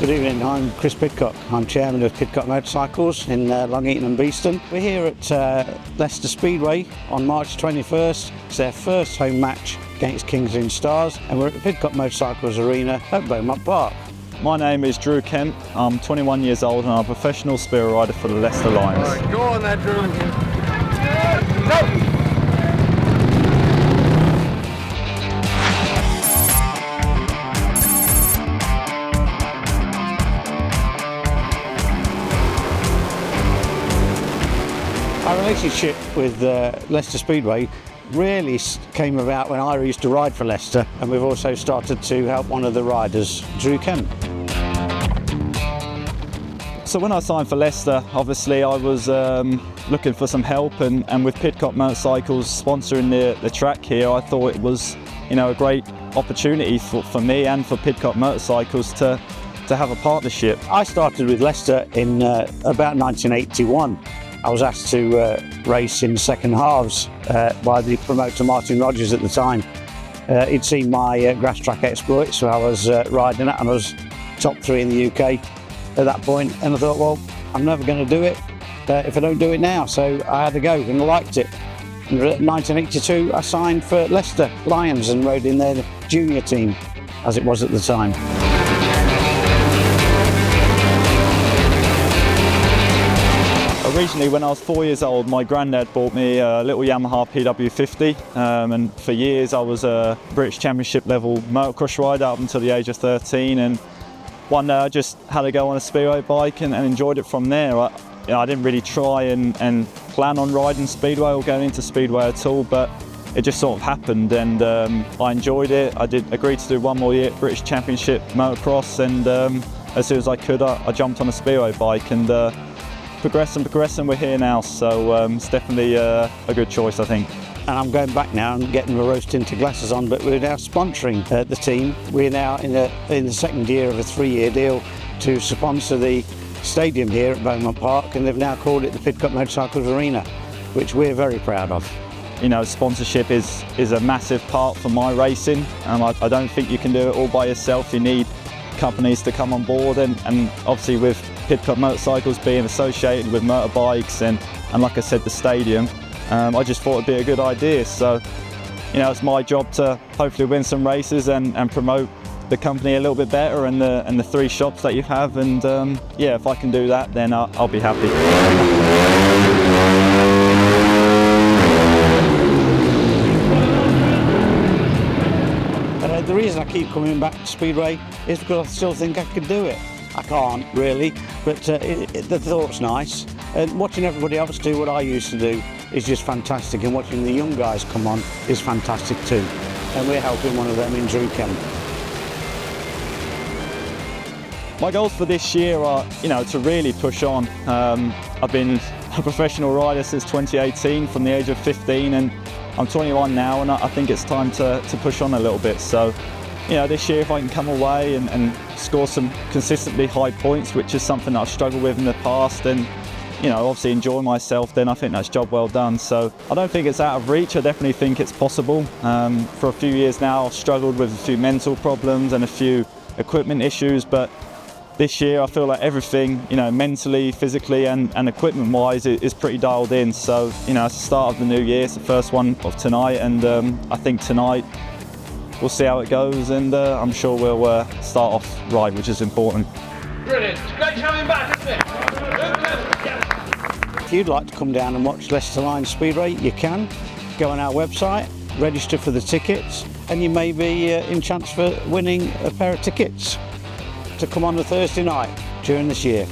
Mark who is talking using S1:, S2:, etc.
S1: Good evening, I'm Chris Pidcock. I'm chairman of Pidcock Motorcycles in Long Eaton and Beeston. We're here at Leicester Speedway on March 21st. It's their first home match against Kings and Stars, and we're at the Pidcock Motorcycles Arena at Beaumont Park.
S2: My name is Kemp. I'm 21 years old and I'm a professional speedway rider for the Leicester Lions.
S3: All right, go on there, Drew. Go!
S1: Our relationship with Leicester Speedway really came about when I used to ride for Leicester, and we've also started to help one of the riders, Drew Kemp.
S2: So when I signed for Leicester, obviously I was looking for some help, and with Pidcock Motorcycles sponsoring the track here, I thought it was, a great opportunity for me and for Pidcock Motorcycles to have a partnership.
S1: I started with Leicester in about 1981. I was asked to race in second halves by the promoter Martin Rogers at the time. He'd seen my grass track exploits, so I was riding it, and I was top 3 in the UK at that point. And I thought, well, I'm never going to do it if I don't do it now. So I had to go, and I liked it. And in 1982, I signed for Leicestershire Lions and rode in their junior team, as it was at the time.
S2: Originally, when I was 4 years old, my granddad bought me a little Yamaha PW50, and for years I was a British Championship level motocross rider up until the age of 13. And one day I just had to go on a speedway bike and enjoyed it from there. I didn't really try and plan on riding speedway or going into speedway at all, but it just sort of happened, and I enjoyed it. I did agree to do one more year at British Championship motocross, and as soon as I could, I jumped on a speedway bike, and progressing, we're here now, so it's definitely a good choice, I think.
S1: And I'm going back now and getting my rose-tinted glasses on, but we're now sponsoring the team. We're now in the second year of a 3-year deal to sponsor the stadium here at Beaumont Park, and they've now called it the Pidcock Motorcycles Arena, which we're very proud of.
S2: Sponsorship is a massive part for my racing. I don't think you can do it all by yourself. You need companies to come on board, and obviously with Pidcock Motorcycles being associated with motorbikes and like I said, the stadium, I just thought it'd be a good idea. So it's my job to hopefully win some races and promote the company a little bit better, and the 3 shops that you have, and yeah, if I can do that, then I'll be happy.
S1: The reason I keep coming back to Speedway is because I still think I could do it. I can't really, but the thought's nice. And watching everybody else do what I used to do is just fantastic, and watching the young guys come on is fantastic too. And we're helping one of them in Drew Kemp.
S2: My goals for this year are, to really push on. I've been a professional rider since 2018, from the age of 15, and I'm 21 now, and I think it's time to push on a little bit. So, this year if I can come away and score some consistently high points, which is something that I've struggled with in the past, and obviously enjoy myself, then I think that's job well done. So I don't think it's out of reach. I definitely think it's possible. For a few years now I've struggled with a few mental problems and a few equipment issues, but this year I feel like everything, mentally, physically and equipment wise is pretty dialed in. So it's the start of the new year. It's the first one of tonight, and I think tonight we'll see how it goes, and I'm sure we'll start off right, which is important.
S3: Brilliant. Great coming back, isn't it?
S1: If you'd like to come down and watch Leicestershire Lions Speedway, you can. Go on our website, register for the tickets, and you may be in chance for winning a pair of tickets to come on a Thursday night during this year.